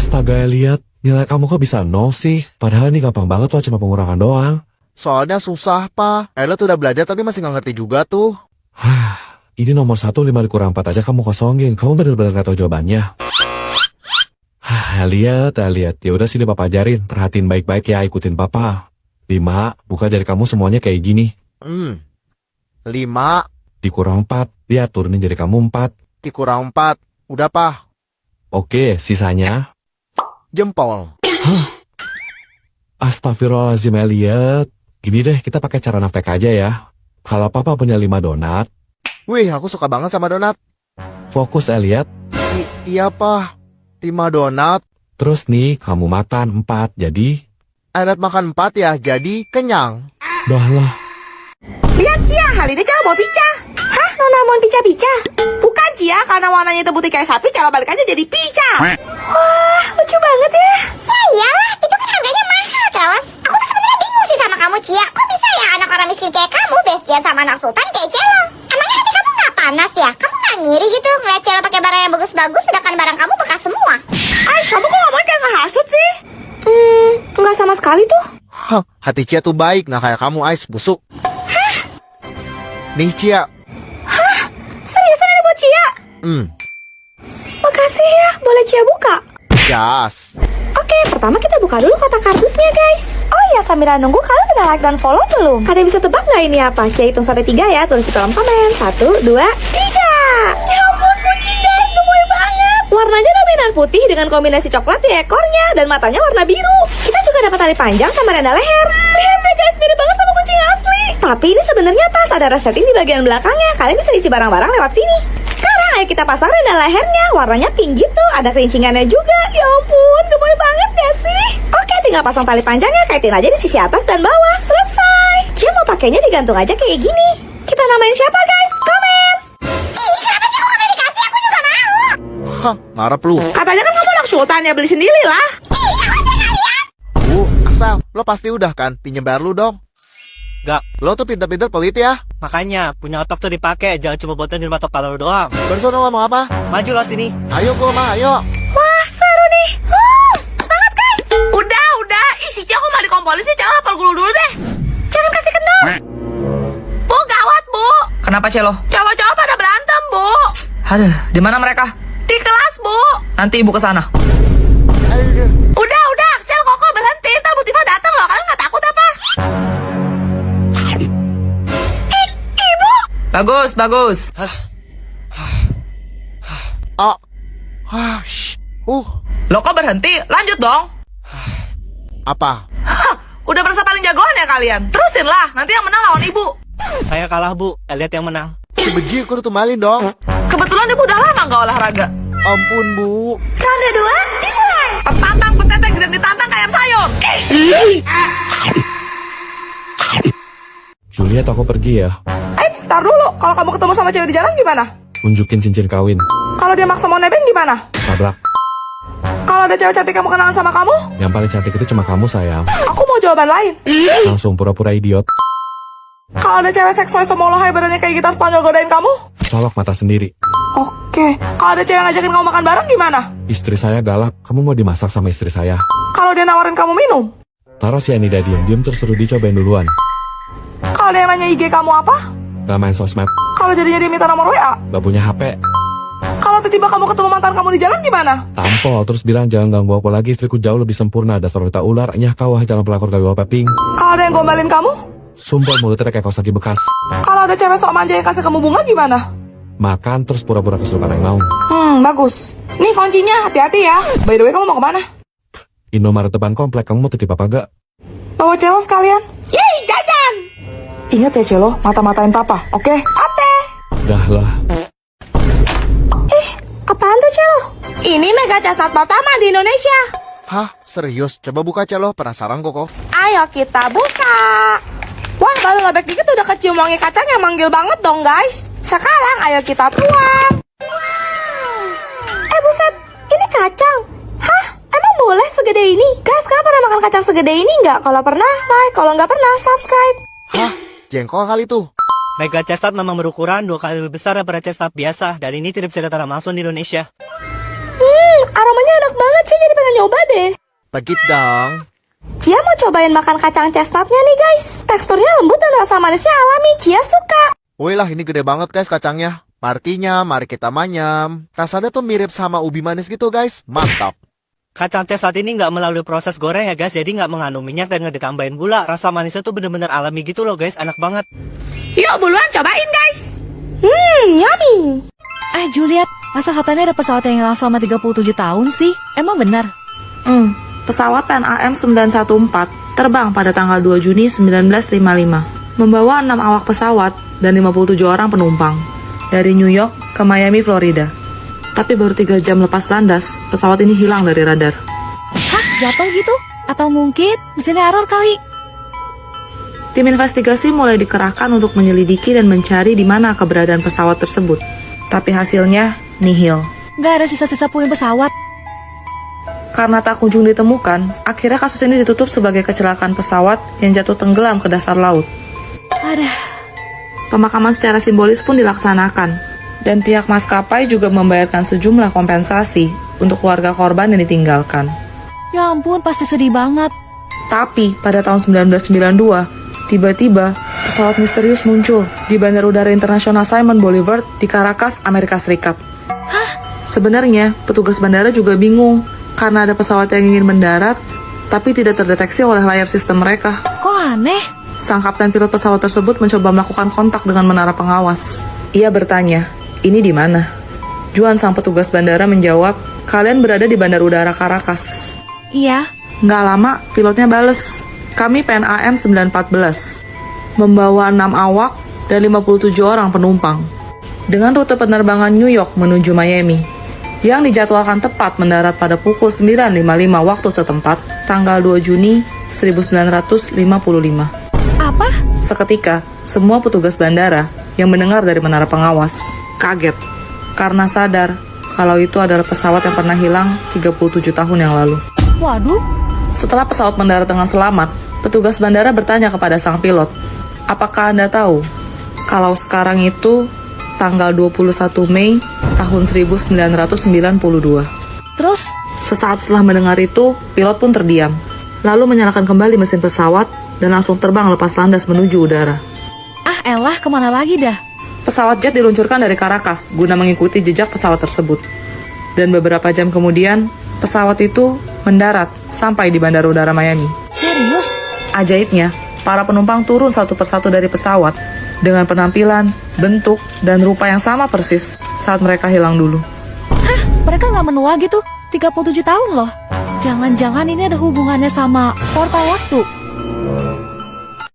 Astaga, lihat nilai kamu kok bisa 0 sih? Padahal ini gampang banget tuh, cuma pengurangan doang. Soalnya susah, Pa. Elliot udah belajar tapi masih nggak ngerti juga tuh. Ini nomor 1 5 dikurang 4 aja kamu kosongin. Kamu bener-bener gak tahu jawabannya. Lihat. Ya udah sini papa ajarin. Perhatiin baik-baik ya, ikutin papa. 5, buka jari kamu semuanya kayak gini. 5 Dikurang 4, lihat turunin jari kamu 4. dikurang 4. Udah, Pa. Oke, sisanya. Jempol. Astagfirullahaladzim, Elliot. Gini deh, kita pakai cara naftek aja ya. Kalau papa punya 5 donat, Wih, aku suka banget sama donat. fokus Elliot. Iya, Pa. 5 donat. Terus nih, kamu makan 4, jadi... Elliot makan 4 ya, jadi kenyang. Dah lah. Lihat Cia, hal ini cara bawa pica. Hah, Nona mau pica-pica? Bukan Cia, karena warnanya itu putih kayak sapi, cara balik aja jadi pica. Wah, lucu banget ya. Ya iyalah, itu kan harganya mahal, kawan. Aku tuh sebenarnya bingung sih sama kamu, Cia. Kok bisa ya anak orang miskin kayak kamu bestian sama anak sultan kayak Celo? Emangnya hati kamu nggak panas ya? Kamu nggak ngiri gitu ngeliat Celo pakai barang yang bagus-bagus, sedangkan barang kamu bekas semua? Ais, kamu kok ngomongin kayak ngehasut sih? Nggak sama sekali tuh. Hah, hati Cia tuh baik, nggak kayak kamu, Ais, busuk. Nih, Cia. Seriusan ini buat Cia? Makasih ya, boleh Cia buka? Gas. Oke, pertama kita buka dulu kotak kardusnya guys. Oh iya, sambil nunggu kalian udah like dan follow belum? Kalian bisa tebak nggak ini apa? Cia hitung sampai 3 ya, tulis di kolom komen. 1, 2, 3. Ya ampun, kucing guys, gemoy banget. Warnanya dominan putih dengan kombinasi coklat di ekornya dan matanya warna biru. Kita juga dapat tali panjang sama renda leher. Lihat deh guys, mirip banget sama kucing asli. Tapi ini sebenarnya tas, ada resleting di bagian belakangnya. Kalian bisa isi barang-barang lewat sini. Sekarang ayo kita pasang renda lehernya, warnanya pink gitu, ada kerincingannya juga. Ya ampun, gemoy banget gak sih? Oke, tinggal pasang tali panjangnya, kaitin aja di sisi atas dan bawah. Selesai. Cia mau pakainya digantung aja kayak gini. Kita namain siapa guys? Komen. Ih, kenapa sih aku nggak dikasih? Aku juga mau. Hah, ngarep lu. Katanya kan kamu anak sultan ya, beli sendiri lah. Ih, aku sih nggak lihat. Bu, Asal, lo pasti udah kan? Pinjem bayar lu dong. Gak, Lo tuh pinter-pinter pelit ya. makanya punya otak tuh dipakai, jangan cuma buatan di mata kepala lu doang. Barusan lo ngomong apa? Maju lo sini. Ayo gua mah, ayo. Wah, seru nih. Semangat guys. Udah. Isi Cia aku mau dikompolin sih, jangan lapar gulu dulu deh. Jangan kasih kendor. Bu, gawat bu. Kenapa Celo? Cowok-cowok pada berantem bu. Aduh, di mana mereka? Di kelas bu. Nanti ibu ke sana. Ayo. Udah, Axel Koko berhenti. Ntar Bu Tifa datang loh. Kalian nggak takut apa? Ibu. Bagus. Lo kok berhenti? Lanjut dong. Apa? Hah, udah berasa paling jagoan ya kalian. Terusin lah. Nanti yang menang lawan ibu. Saya kalah bu, Elliot yang menang. Si beji, gua tumbalin dong. Kebetulan ibu udah lama nggak olahraga. Ampun, Bu. Ronde 2 dimulai. Petantang peteteng dan ditantang kayak sayur. Juliet, aku pergi ya. Tar dulu. Kalau kamu ketemu sama cewek di jalan gimana? Tunjukin cincin kawin. Kalau dia maksa mau nebeng gimana? Tabrak. Kalau ada cewek cantik kamu kenalan sama kamu, Yang paling cantik itu cuma kamu, sayang. aku mau jawaban lain. Langsung pura-pura idiot. Kalau ada cewek seksual sama lohai badannya kayak gitar Spanyol godain kamu? Colok mata sendiri. Oke. Kalau ada cewek ngajakin kamu makan bareng gimana? Istri saya galak. Kamu mau dimasak sama istri saya. Kalau dia nawarin kamu minum? Taruh cyanida diem-diem terus suruh dicobain duluan. Kalau dia nanya IG kamu apa? Gak main sosmed. Kalau jadinya dia minta nomor WA? Gak punya HP. Kalau tiba-tiba kamu ketemu mantan kamu di jalan gimana? Tampol. Terus bilang jangan ganggu aku lagi. Istriku jauh lebih sempurna. Dasar wanita ular. Nyah kawah jalan pelakor gagal peping. Kalau ada yang gombalin kamu? Sumpah mulutnya kayak kaos kaki bekas. Kalau ada cewek sok manja yang kasih kamu bunga gimana? Makan terus pura-pura kesurupan yang mau. Bagus. Nih kuncinya, hati-hati ya. By the way, kamu mau kemana? Indomaret depan komplek. Kamu mau titip apa gak? Bawa Celo sekalian. Yeay, jajan! Ingat ya Celo, mata-matain papa, oke? Oke. Dah lah. Apaan tuh Celo? Ini mega chestnut pertama di Indonesia. Hah, serius? Coba buka, Celo. Penasaran kok. Ayo kita buka. Wah, baru lobek dikit udah kecium wangi kacang yang manggil banget dong guys. Sekarang ayo kita tuang. Buset, ini kacang. Hah? Emang boleh segede ini? Guys, kalian pernah makan kacang segede ini nggak? Kalau pernah, like. Kalau nggak pernah, subscribe. Hah? Jengkol kali tuh. Mega chestnut memang berukuran 2 kali lebih besar daripada chestnut biasa, dan ini tidak bisa ditanam langsung di Indonesia. Aromanya enak banget sih, jadi pengen nyoba deh. Pagit dong. Cia mau cobain makan kacang chestnutnya nih guys. Teksturnya lembut dan rasa manisnya alami. Cia suka. Woi lah, ini gede banget guys kacangnya. Partinya, mari kita manyam. Rasanya tuh mirip sama ubi manis gitu guys. Mantap. Kacang chestnut ini nggak melalui proses goreng ya guys, jadi nggak mengandung minyak dan nggak ditambahin gula. Rasa manisnya tuh bener-bener alami gitu loh guys, enak banget. Yuk buruan cobain guys. Yummy. Juliet, masa katanya ada pesawat yang hilang selama 37 tahun sih? Emang benar? Pesawat PAN-AM 914 terbang pada tanggal 2 Juni 1955, membawa 6 awak pesawat dan 57 orang penumpang dari New York ke Miami, Florida. Tapi baru 3 jam lepas landas, pesawat ini hilang dari radar. Hah? Jatuh gitu? Atau mungkin mesinnya error kali? Tim investigasi mulai dikerahkan untuk menyelidiki dan mencari di mana keberadaan pesawat tersebut. Tapi hasilnya nihil. Nggak ada sisa-sisa puing pesawat. Karena tak kunjung ditemukan, akhirnya kasus ini ditutup sebagai kecelakaan pesawat yang jatuh tenggelam ke dasar laut. Aduh. Pemakaman secara simbolis pun dilaksanakan, dan pihak maskapai juga membayarkan sejumlah kompensasi untuk keluarga korban yang ditinggalkan. Ya ampun, pasti sedih banget. Tapi pada tahun 1992, tiba-tiba pesawat misterius muncul di Bandara Udara Internasional Simon Bolivar di Caracas, Amerika Serikat. Sebenarnya, petugas bandara juga bingung karena ada pesawat yang ingin mendarat, tapi tidak terdeteksi oleh layar sistem mereka. Kok aneh? Sang kapten pilot pesawat tersebut mencoba melakukan kontak dengan menara pengawas. Ia bertanya, ini di mana? Juan sang petugas bandara menjawab, kalian berada di Bandara Udara Caracas. Iya. Nggak lama, pilotnya bales, kami PAN-AM 914, membawa 6 awak dan 57 orang penumpang, dengan rute penerbangan New York menuju Miami, yang dijadwalkan tepat mendarat pada pukul 9.55 waktu setempat, tanggal 2 Juni 1955. Apa? Seketika, semua petugas bandara yang mendengar dari menara pengawas kaget karena sadar kalau itu adalah pesawat yang pernah hilang 37 tahun yang lalu. Waduh. Setelah pesawat mendarat dengan selamat, petugas bandara bertanya kepada sang pilot, apakah Anda tahu kalau sekarang itu tanggal 21 Mei tahun 1992. Terus? Sesaat setelah mendengar itu, pilot pun terdiam, lalu menyalakan kembali mesin pesawat dan langsung terbang lepas landas menuju udara. Ah elah, kemana lagi dah? Pesawat jet diluncurkan dari Caracas guna mengikuti jejak pesawat tersebut. Dan beberapa jam kemudian, pesawat itu mendarat sampai di Bandara Udara Miami. Serius? Ajaibnya, para penumpang turun satu persatu dari pesawat dengan penampilan, bentuk, dan rupa yang sama persis saat mereka hilang dulu. Hah? Mereka nggak menua gitu? 37 tahun loh. Jangan-jangan ini ada hubungannya sama portal waktu.